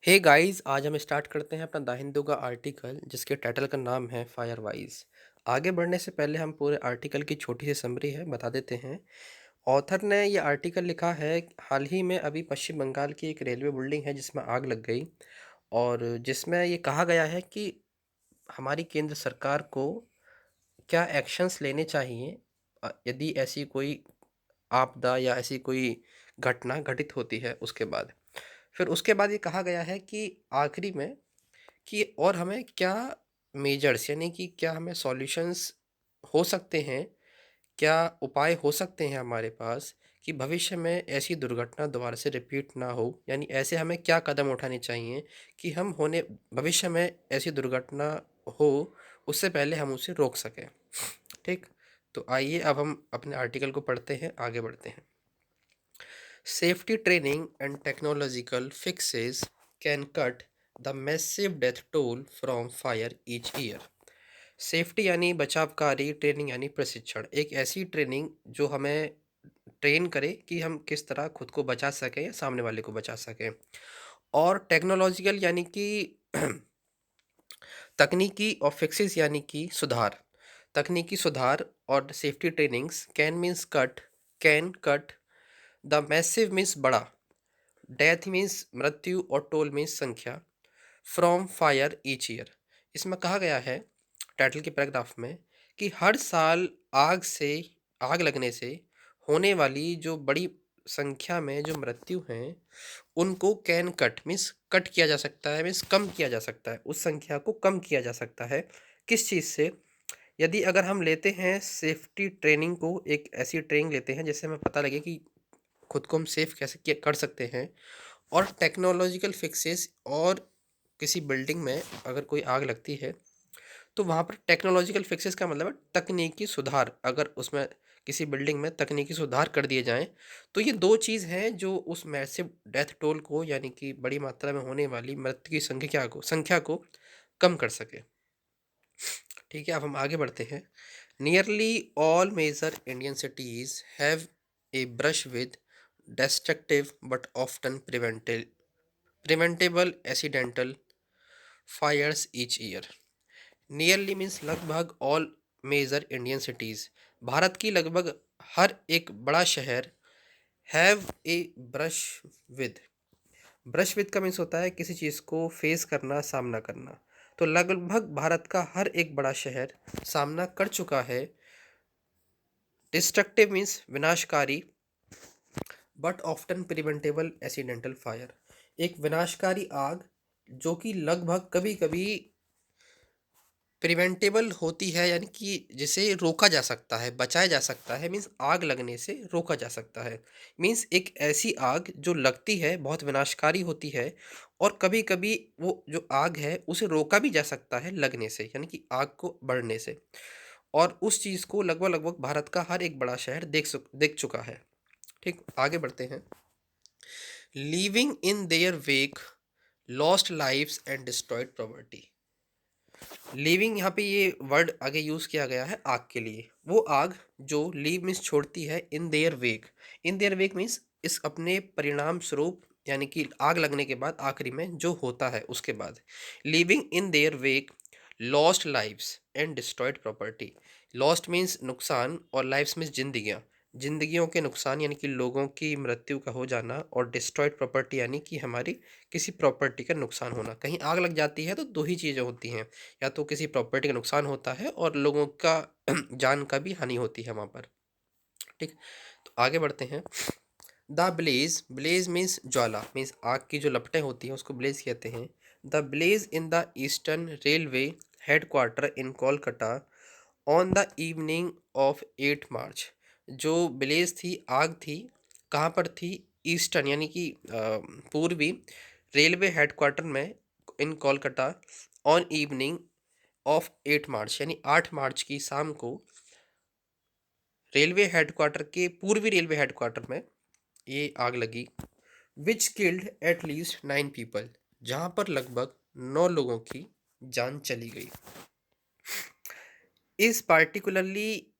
Hey guys, आज हम start करते हैं अपना द हिंदू का आर्टिकल जिसके टाइटल का नाम है फायर वाइज। आगे बढ़ने से पहले हम पूरे आर्टिकल की छोटी सी समरी है बता देते हैं। ऑथर ने ये आर्टिकल लिखा है। हाल ही में अभी पश्चिम बंगाल की एक रेलवे बिल्डिंग है जिसमें आग लग गई, और जिसमें ये कहा गया है कि हमारी केंद्र सरकार को क्या एक्शंस लेने चाहिए यदि ऐसी कोई आपदा या ऐसी कोई घटना घटित होती है उसके बाद। फिर उसके बाद ये कहा गया है कि आखिरी में कि और हमें क्या मेजर्स यानी कि क्या हमें सॉल्यूशंस हो सकते हैं, क्या उपाय हो सकते हैं हमारे पास कि भविष्य में ऐसी दुर्घटना दोबारा से रिपीट ना हो। यानी ऐसे हमें क्या कदम उठाने चाहिए कि हम होने भविष्य में ऐसी दुर्घटना हो उससे पहले हम उसे रोक सकें। ठीक, तो आइए अब हम अपने आर्टिकल को पढ़ते हैं, आगे बढ़ते हैं। Safety training and technological fixes can cut the massive death toll from fire each year. Safety यानी बचावकारी, ट्रेनिंग यानी प्रशिक्षण, एक ऐसी ट्रेनिंग जो हमें ट्रेन करे कि हम किस तरह खुद को बचा सकें या सामने वाले को बचा सकें। और टेक्नोलॉजिकल यानी कि तकनीकी, और फिक्सेस यानी कि सुधार। तकनीकी सुधार और safety trainings can means cut, can cut, the massive means बड़ा, डेथ मीन्स मृत्यु, और टोल मीन्स संख्या, फ्रॉम फायर ईच ईयर। इसमें कहा गया है टाइटल के पैराग्राफ में कि हर साल आग लगने से होने वाली जो बड़ी संख्या में जो मृत्यु हैं उनको कैन कट मीन्स कट किया जा सकता है, मीन्स कम किया जा सकता है, उस संख्या को कम किया जा सकता है। किस चीज़ से? यदि अगर हम लेते हैं सेफ्टी ट्रेनिंग को, एक ऐसी ट्रेनिंग लेते हैं जिससे हमें पता लगे कि खुद को हम सेफ कैसे कर सकते हैं। और टेक्नोलॉजिकल फिक्सेस, और किसी बिल्डिंग में अगर कोई आग लगती है तो वहाँ पर टेक्नोलॉजिकल फिक्सेस का मतलब है तकनीकी सुधार। अगर उसमें किसी बिल्डिंग में तकनीकी सुधार कर दिए जाएं तो ये दो चीज़ हैं जो उस मैसिव डेथ टोल को, यानी कि बड़ी मात्रा में होने वाली मृत्यु की संख्या को कम कर सके। ठीक है, अब हम आगे बढ़ते हैं। Nearly all major Indian cities have a brush with destructive but often preventable accidental fires each year. Nearly means लगभग, all major Indian cities, Bharat की लगभग हर एक बड़ा शहर, have a brush with. Brush with का मीन्स होता है किसी चीज़ को फेस करना, सामना करना। तो लगभग भारत का हर एक बड़ा शहर सामना कर चुका है। डिस्ट्रक्टिव मीन्स विनाशकारी, but often preventable accidental fire, एक विनाशकारी आग जो कि लगभग कभी कभी प्रिवेंटेबल होती है, यानी कि जिसे रोका जा सकता है, बचाया जा सकता है। मीन्स आग लगने से रोका जा सकता है। मीन्स एक ऐसी आग जो लगती है बहुत विनाशकारी होती है, और कभी कभी वो जो आग है उसे रोका भी जा सकता है लगने से, यानी कि आग को बढ़ने से। और उस चीज़ को लगभग लगभग भारत का हर एक बड़ा शहर देख चुका है। ठीक, आगे बढ़ते हैं। Leaving in their wake lost lives and destroyed property. Leaving, यहाँ पे ये वर्ड आगे यूज किया गया है आग के लिए। वो आग जो लीव मीन्स छोड़ती है, in their wake, in their wake means इस अपने परिणाम स्वरूप, यानी कि आग लगने के बाद आखिरी में जो होता है उसके बाद। Leaving in their wake lost lives and destroyed property. Lost means नुकसान, और लाइव्स मीन्स जिंदगियां, जिंदगियों के नुकसान यानी कि लोगों की मृत्यु का हो जाना, और डिस्ट्रॉयड प्रॉपर्टी यानी कि हमारी किसी प्रॉपर्टी का नुकसान होना। कहीं आग लग जाती है तो दो ही चीज़ें होती हैं, या तो किसी प्रॉपर्टी का नुकसान होता है और लोगों का जान का भी हानि होती है वहाँ पर। ठीक, तो आगे बढ़ते हैं। द ब्लेज, ब्लेज मीन्स ज्वाला, मीन्स आग की जो लपटें होती हैं उसको ब्लेज कहते हैं। The blaze in the Eastern Railway headquarter in Kolkata on the evening of 8 March. जो ब्लेज थी, आग थी, कहाँ पर थी? ईस्टर्न यानी कि पूर्वी रेलवे हेडक्वार्टर में, इन कोलकाता, ऑन इवनिंग ऑफ 8 मार्च यानी 8 मार्च की शाम को रेलवे हेडक्वार्टर के, पूर्वी रेलवे हेडक्वार्टर में ये आग लगी। विच किल्ड एट लीस्ट 9 पीपल, जहाँ पर लगभग 9 लोगों की जान चली गई। Is particularly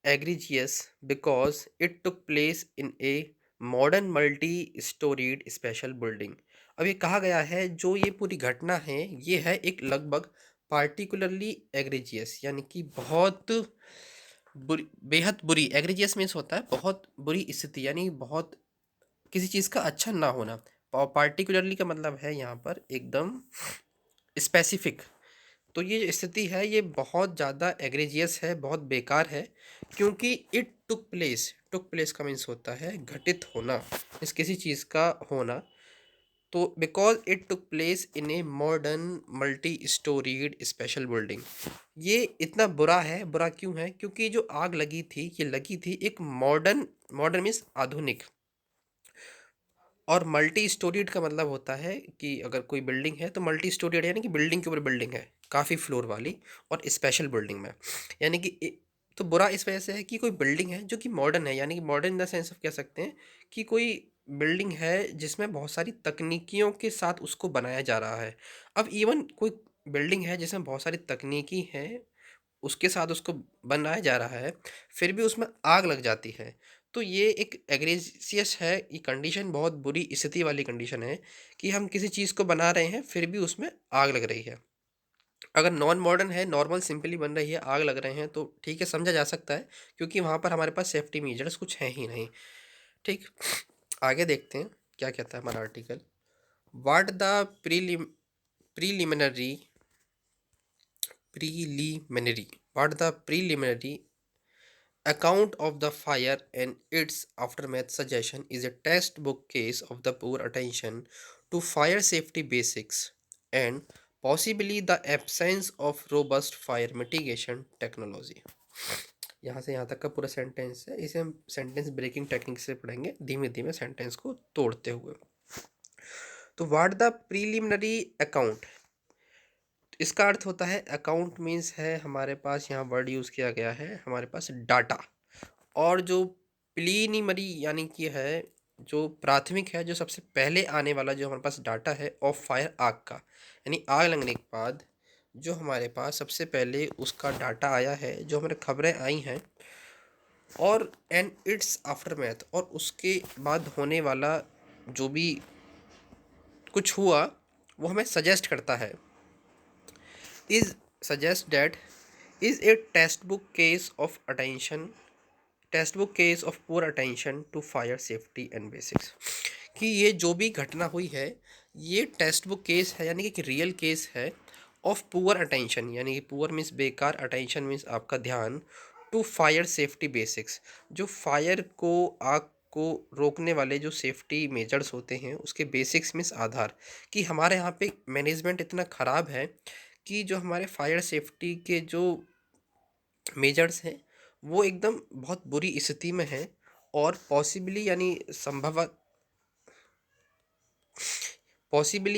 egregious because it took place in a modern multi-storied special building। अब ये कहा गया है जो ये पूरी घटना है, ये है एक लगभग पार्टिकुलरली एग्रेजियस, यानी कि बहुत बुरी, बेहद बुरी। एग्रेजियस मीन्स होता है बहुत बुरी स्थिति, यानी बहुत किसी चीज़ का अच्छा ना होना। पार्टिकुलरली का मतलब है यहाँ पर एकदम स्पेसिफिक। तो ये जो स्थिति है ये बहुत ज़्यादा एग्रेजियस है, बहुत बेकार है, क्योंकि टुक प्लेस का मीन्स होता है घटित होना, इस किसी चीज़ का होना। तो because it took place in a modern multi storeyed special building. ये इतना बुरा है, बुरा क्यों है? क्योंकि जो आग लगी थी ये लगी थी एक मॉडर्न, मॉडर्न मीन्स आधुनिक, और मल्टी स्टोरीड का मतलब होता है कि अगर कोई बिल्डिंग है तो मल्टी स्टोरीड यानी कि बिल्डिंग के ऊपर बिल्डिंग है, काफ़ी फ्लोर वाली, और स्पेशल बिल्डिंग में, यानी कि तो बुरा इस वजह से है कि कोई बिल्डिंग है जो कि मॉडर्न है, यानी कि modern in the sense of कह सकते हैं कि कोई बिल्डिंग है जिसमें बहुत सारी तकनीकियों के साथ उसको बनाया जा रहा है। अब इवन कोई बिल्डिंग है जिसमें बहुत सारी तकनीकी है, उसके साथ उसको बनाया जा रहा है, फिर भी उसमें आग लग जाती है। तो ये एक एग्रेसियस है, ये कंडीशन बहुत बुरी स्थिति वाली कंडीशन है कि हम किसी चीज़ को बना रहे हैं फिर भी उसमें आग लग रही है। अगर नॉन मॉडर्न है, नॉर्मल सिंपली बन रही है, आग लग रहे हैं तो ठीक है, समझा जा सकता है, क्योंकि वहाँ पर हमारे पास सेफ्टी मेजर्स कुछ हैं ही नहीं। ठीक, आगे देखते हैं क्या कहता है हमारा article. What the preliminary preliminary what the preliminary account of the fire and its aftermath suggestion is a textbook case of the poor attention to fire safety basics and possibly the absence of robust fire mitigation technology। यहाँ से यहाँ तक का पूरा sentence है, इसे हम sentence breaking technique से पढ़ेंगे धीमे धीमे सेंटेंस को तोड़ते हुए। तो व्हाट द प्रीलिमिनरी अकाउंट, इसका अर्थ होता है अकाउंट मीन्स है हमारे पास, यहाँ वर्ड यूज़ किया गया है हमारे पास डाटा, और जो प्रीलिमिनरी यानी कि है जो प्राथमिक है, जो सबसे पहले आने वाला जो हमारे पास डाटा है ऑफ फायर, आग का, यानी आग लगने के बाद जो हमारे पास सबसे पहले उसका डाटा आया है, जो हमारे खबरें आई हैं, और एंड इट्स आफ्टरमैथ, और उसके बाद होने वाला जो भी कुछ हुआ वो हमें सजेस्ट करता है, is suggest that is a textbook case of poor attention to fire safety and basics। कि ये जो भी घटना हुई है ये टेक्स्ट बुक केस है, यानी कि रियल केस है ऑफ पुअर अटेंशन, यानी कि पुअर मीन्स बेकार, अटेंशन मीन्स आपका ध्यान, टू फायर सेफ्टी बेसिक्स, जो फायर को, आग को रोकने वाले जो सेफ्टी मेजर्स होते हैं उसके बेसिक्स मीन्स आधार। कि हमारे यहाँ पे मैनेजमेंट इतना ख़राब है कि जो हमारे फायर सेफ्टी के जो मेजर्स हैं वो एकदम बहुत बुरी स्थिति में हैं, और पॉसिबली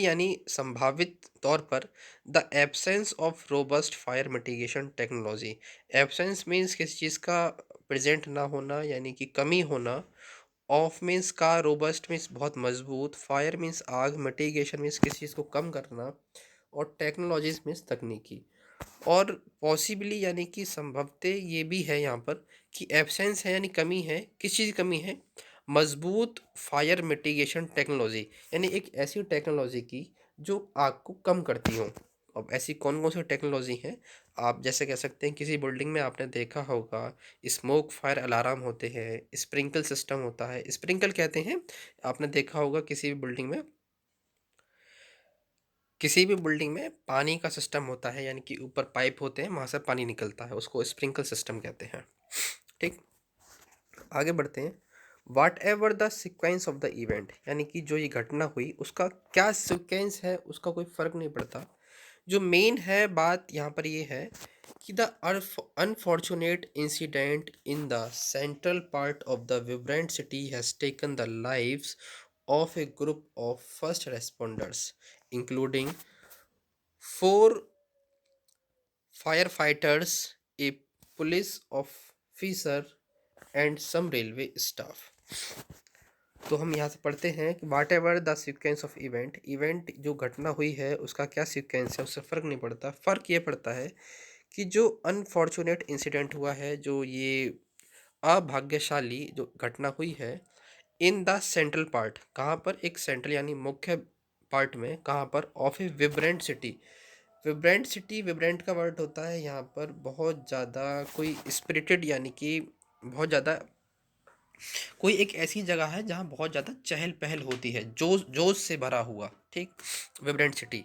यानी संभावित तौर पर the absence of robust fire mitigation technology. Absence means किसी चीज़ का प्रेजेंट ना होना, यानी कि कमी होना, ऑफ मीन्स का, रोबस्ट मीन्स बहुत मजबूत, फायर मीन्स आग, मिटिगेशन मीन्स किसी चीज़ को कम करना, और टेक्नोलॉजीज मीन्स तकनीकी। और पॉसिबली यानी कि संभवतः ये भी है यहाँ पर कि एब्सेंस है यानी कमी है, किस चीज़ की कमी है? मजबूत फायर मिटिगेशन टेक्नोलॉजी, यानी एक ऐसी टेक्नोलॉजी की जो आग को कम करती हो। अब ऐसी कौन कौन सी टेक्नोलॉजी हैं? आप जैसे कह सकते हैं किसी बिल्डिंग में आपने देखा होगा स्मोक फायर अलार्म होते हैं, स्प्रिंकल सिस्टम होता है, स्प्रिंकल कहते हैं, आपने देखा होगा किसी भी बिल्डिंग में पानी का सिस्टम होता है, यानी कि ऊपर पाइप होते हैं वहाँ से पानी निकलता है, उसको स्प्रिंकल सिस्टम कहते हैं। ठीक, आगे बढ़ते हैं। Whatever the sequence of the event, यानी कि जो ये घटना हुई उसका क्या सिक्वेंस है उसका कोई फर्क नहीं पड़ता। जो मेन है बात यहाँ पर ये है कि the unfortunate incident in the central part of the vibrant city has taken the lives of a group of first responders including four firefighters, a police officer and some railway staff। तो हम यहाँ से पढ़ते हैं कि whatever the sequence of event जो घटना हुई है उसका क्या सिक्वेंस है उससे फ़र्क नहीं पड़ता। फ़र्क ये पड़ता है कि जो अनफॉर्चुनेट इंसिडेंट हुआ है, जो ये अभाग्यशाली जो घटना हुई है, इन द सेंट्रल पार्ट, कहाँ पर? एक सेंट्रल यानी मुख्य पार्ट में, कहाँ पर, ऑफ ए विब्रेंट सिटी। विब्रेंट सिटी, विब्रेंट का वर्ड होता है यहाँ पर बहुत ज़्यादा कोई स्पिरिटेड, यानी कि बहुत ज़्यादा कोई एक ऐसी जगह है जहाँ बहुत ज़्यादा चहल पहल होती है, जोश जोश से भरा हुआ, ठीक। विब्रेंट सिटी,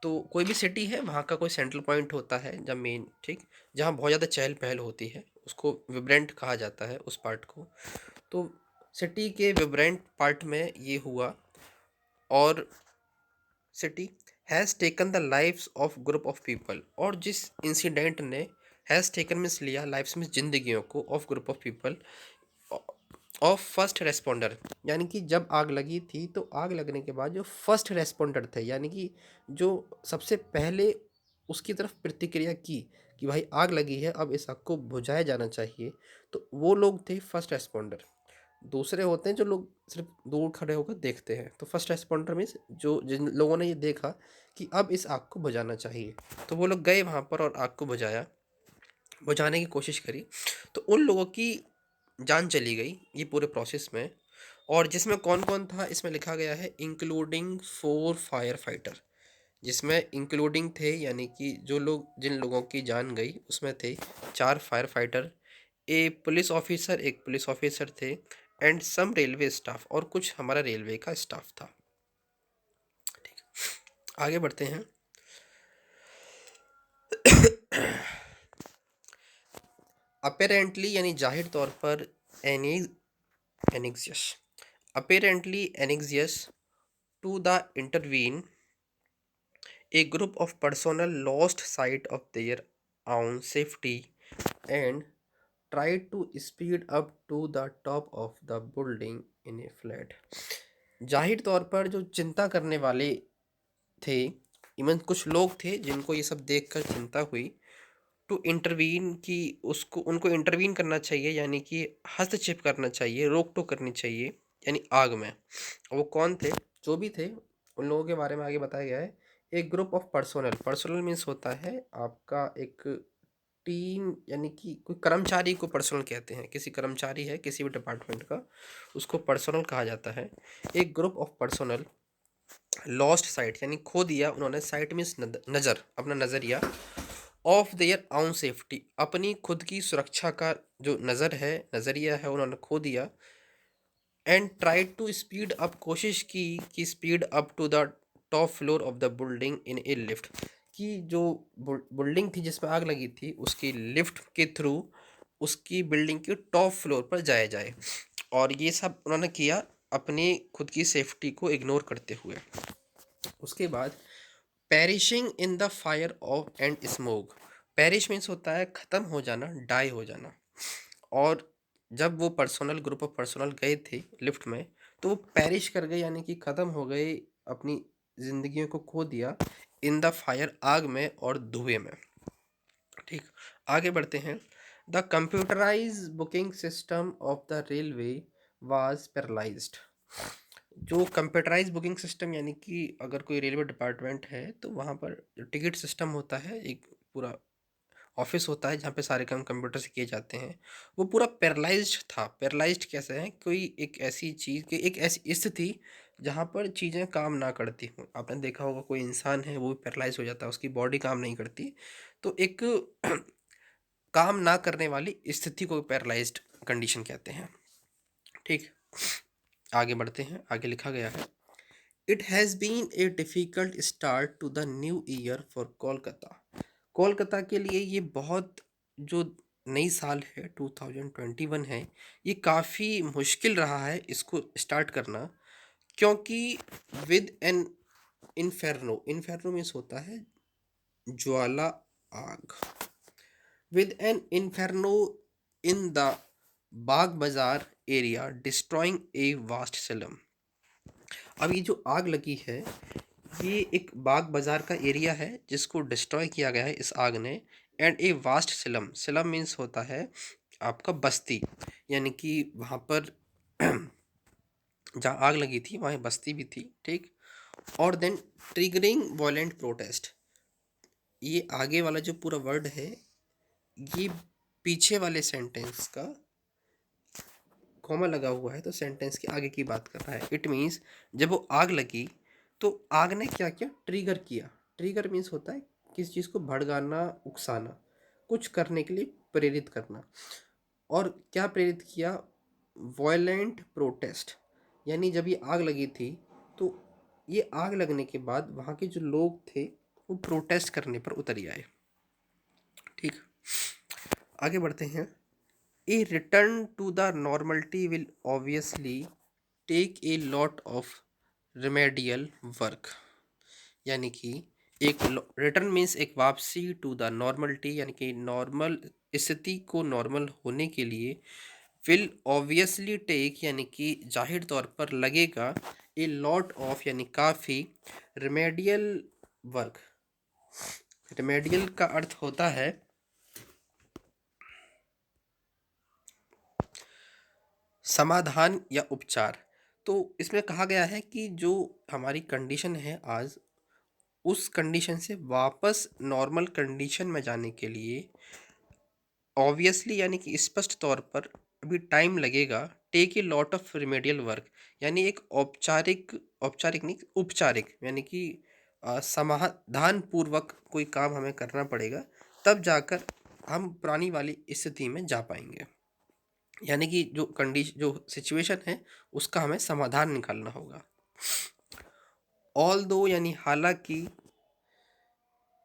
तो कोई भी सिटी है वहाँ का कोई सेंट्रल पॉइंट होता है जब मेन, ठीक, जहाँ बहुत ज़्यादा चहल पहल होती है, उसको विब्रेंट कहा जाता है उस पार्ट को। तो सिटी के विब्रेंट पार्ट में ये हुआ, और city has taken the lives of group of people, और जिस इंसिडेंट ने हैज़ टेकन मीन्स लिया, लाइफ्स में जिंदगियों को, of group of people, of first responder, यानी कि जब आग लगी थी तो आग लगने के बाद जो फर्स्ट रेस्पॉन्डर थे, यानी कि जो सबसे पहले उसकी तरफ प्रतिक्रिया की कि भाई आग लगी है, अब इस आग को बुझाया जाना चाहिए, तो वो लोग थे फर्स्ट रेस्पॉन्डर। दूसरे होते हैं जो लोग सिर्फ दूर खड़े होकर देखते हैं, तो फर्स्ट रेस्पॉन्डर मीन्स जो जिन लोगों ने ये देखा कि अब इस आग को बुझाना चाहिए, तो वो लोग गए वहाँ पर और आग को बुझाया, बुझाने की कोशिश करी। तो उन लोगों की जान चली गई ये पूरे प्रोसेस में। और जिसमें कौन कौन था, इसमें लिखा गया है इंक्लूडिंग 4 फायर फाइटर, जिसमें इंक्लूडिंग थे यानी कि जो लोग, जिन लोगों की जान गई उसमें थे 4 फायर फाइटर, ए पुलिस ऑफिसर, एक पुलिस ऑफिसर थे, एंड सम रेलवे स्टाफ, और कुछ हमारा रेलवे का स्टाफ था। आगे बढ़ते हैं। अपेरेंटली यानी जाहिर तौर पर, any एनिक्सियस, apparently anxious to the intervene, a group of personnel lost sight of their own safety and tried to speed up to the top of the building in a flat। जाहिर तौर पर जो चिंता करने वाले थे, इवन कुछ लोग थे जिनको ये सब देखकर चिंता हुई, टू इंटरवीन की उसको उनको इंटरवीन करना चाहिए, यानी कि हस्तक्षेप करना चाहिए, रोक टोक करनी चाहिए, यानी आग में। वो कौन थे, जो भी थे, उन लोगों के बारे में आगे बताया गया है। एक group of personal, personal means होता है आपका एक टीम, यानी कि कोई कर्मचारी को पर्सनल कहते हैं, किसी कर्मचारी है किसी भी डिपार्टमेंट का, उसको पर्सनल कहा जाता है। एक group of personal lost site, यानी खो दिया उन्होंने, साइट मीन्स नज़र, अपना नज़रिया, ऑफ देयर आउन सेफ्टी, अपनी खुद की सुरक्षा का जो नज़र है, नज़रिया है, उन्होंने खो दिया। And tried to speed up, कोशिश की कि speed up to the top floor of the building in a lift, कि जो बिल्डिंग थी जिसमें आग लगी थी उसकी लिफ्ट के थ्रू उसकी बिल्डिंग के टॉप फ्लोर पर जाया जाए, और ये सब उन्होंने किया अपनी खुद की सेफ्टी को इग्नोर करते हुए। उसके बाद perishing in the fire of and smoke, perish means होता है ख़त्म हो जाना, डाई हो जाना। और जब वो पर्सनल, ग्रुप ऑफ पर्सनल गए थे लिफ्ट में, तो वो पेरिश कर गए, यानी कि ख़त्म हो गए, अपनी ज़िंदगियों को खो दिया इन द फायर, आग में और धुएं में, ठीक। आगे बढ़ते हैं। The computerise booking system of the railway was paralysed, जो कंप्यूटराइज बुकिंग सिस्टम, यानी कि अगर कोई रेलवे डिपार्टमेंट है तो वहाँ पर जो टिकट सिस्टम होता है, एक पूरा ऑफिस होता है जहाँ पे सारे काम कंप्यूटर से किए जाते हैं, वो पूरा पैरालाइज्ड था। पैरालाइज्ड कैसे है, कोई एक ऐसी चीज़ की एक ऐसी स्थिति जहाँ पर चीज़ें काम ना करती हों। आपने देखा होगा कोई इंसान है वो भी पैरालाइज हो जाता है, उसकी बॉडी काम नहीं करती, तो एक काम ना करने वाली स्थिति को पैरालाइज्ड कंडीशन कहते हैं, ठीक। आगे बढ़ते हैं, आगे लिखा गया है। It has been a difficult start to the new year for Kolkata, Kolkata के लिए ये बहुत, जो नई साल है 2021 है, ये काफ़ी मुश्किल रहा है इसको स्टार्ट करना, क्योंकि विद एन इन्फेर्नो, इन्फेर्नो मीन्स होता है ज्वाला, आग, विद एन इन्फेर्नो इन द बाग बाजार एरिया डिस्ट्रॉइंग ए वास्ट सिलम। अब ये जो आग लगी है, ये एक बाग बाजार का एरिया है जिसको डिस्ट्रॉय किया गया है इस आग ने, एंड ए वास्ट सिलम, सिलम मीन्स होता है आपका बस्ती, यानी कि वहाँ पर जहाँ आग लगी थी वहाँ बस्ती भी थी, ठीक। और देन ट्रिगरिंग वॉयलेंट प्रोटेस्ट, ये आगे वाला जो पूरा वर्ड है, ये पीछे वाले सेंटेंस का कॉमा लगा हुआ है, तो सेंटेंस के आगे की बात कर रहा है। इट मीन्स जब वो आग लगी तो आग ने क्या किया, ट्रिगर किया। ट्रिगर मीन्स होता है किसी चीज़ को भड़काना, उकसाना, कुछ करने के लिए प्रेरित करना। और क्या प्रेरित किया, वॉयलेंट प्रोटेस्ट। यानी जब ये आग लगी थी तो ये आग लगने के बाद वहाँ के जो लोग थे वो प्रोटेस्ट करने पर उतर ही आए। ठीक, आगे बढ़ते हैं। A return to the normality will obviously take a lot of remedial work. यानी कि एक रिटर्न मीन्स एक वापसी, टू द नॉर्मलिटी यानी कि नॉर्मल स्थिति को नॉर्मल होने के लिए, विल ऑब्वियसली टेक यानी कि जाहिर तौर पर लगेगा, ए लॉट ऑफ यानी काफ़ी, रिमेडियल वर्क। रिमेडियल का अर्थ होता है समाधान या उपचार। तो इसमें कहा गया है कि जो हमारी कंडीशन है आज, उस कंडीशन से वापस नॉर्मल कंडीशन में जाने के लिए ऑब्वियसली यानी कि स्पष्ट तौर पर अभी टाइम लगेगा। Take a lot of remedial work यानी एक औपचारिक, औपचारिक नहीं उपचारिक यानी कि समाधान पूर्वक कोई काम हमें करना पड़ेगा, तब जाकर हम पुरानी वाली स्थिति में जा पाएंगे। यानी कि जो कंडीशन, जो सिचुएशन है, उसका हमें समाधान निकालना होगा। ऑल दो यानी हालांकि,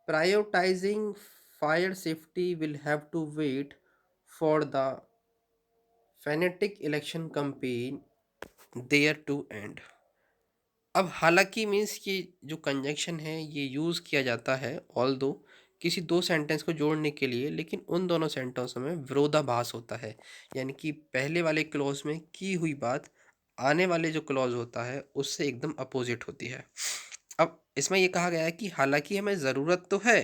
prioritising fire safety will have to wait for the frenetic election campaign there to end. अब हालांकि मीन्स कि जो कंजंक्शन है ये यूज़ किया जाता है ऑल दो किसी दो सेंटेंस को जोड़ने के लिए, लेकिन उन दोनों सेंटेंसों में विरोधाभास होता है। यानी कि पहले वाले क्लॉज में की हुई बात आने वाले जो क्लॉज होता है उससे एकदम अपोजिट होती है। अब इसमें ये कहा गया है कि हालांकि हमें ज़रूरत तो है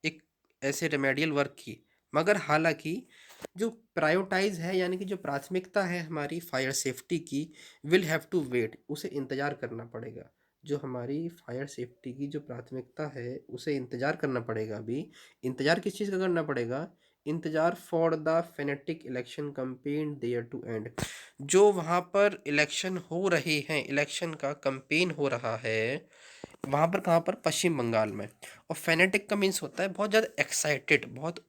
एक ऐसे रेमेडियल वर्क की, मगर हालांकि जो प्रायोरिटाइज है यानी कि जो प्राथमिकता है हमारी फायर सेफ्टी की, विल हैव टू वेट, उसे इंतज़ार करना पड़ेगा। जो हमारी फायर सेफ्टी की जो प्राथमिकता है उसे इंतज़ार करना पड़ेगा। अभी इंतज़ार किस चीज़ का करना पड़ेगा, इंतज़ार for the frenetic election campaign there to end. जो वहाँ पर इलेक्शन हो रहे हैं, इलेक्शन का कंपेन हो रहा है वहाँ पर, कहाँ पर, पश्चिम बंगाल में। और फेनेटिक का मीन्स होता है बहुत ज़्यादा एक्साइटेड, बहुत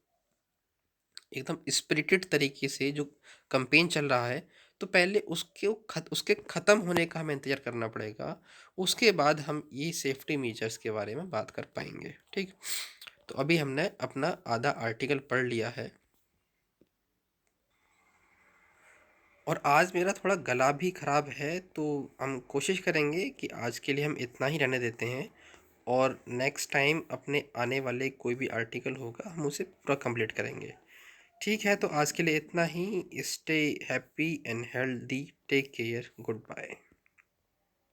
एकदम स्पिरिटेड तरीके से जो कंपेन चल रहा है। तो पहले उसके ख़त्म होने का हमें इंतज़ार करना पड़ेगा, उसके बाद हम ये सेफ्टी मेजर्स के बारे में बात कर पाएंगे। ठीक, तो अभी हमने अपना आधा आर्टिकल पढ़ लिया है और आज मेरा थोड़ा गला भी ख़राब है, तो हम कोशिश करेंगे कि आज के लिए हम इतना ही रहने देते हैं और नेक्स्ट टाइम अपने आने वाले कोई भी आर्टिकल होगा हम उसे पूरा कंप्लीट करेंगे। ठीक है, तो आज के लिए इतना ही। Stay happy and healthy, take care, good bye.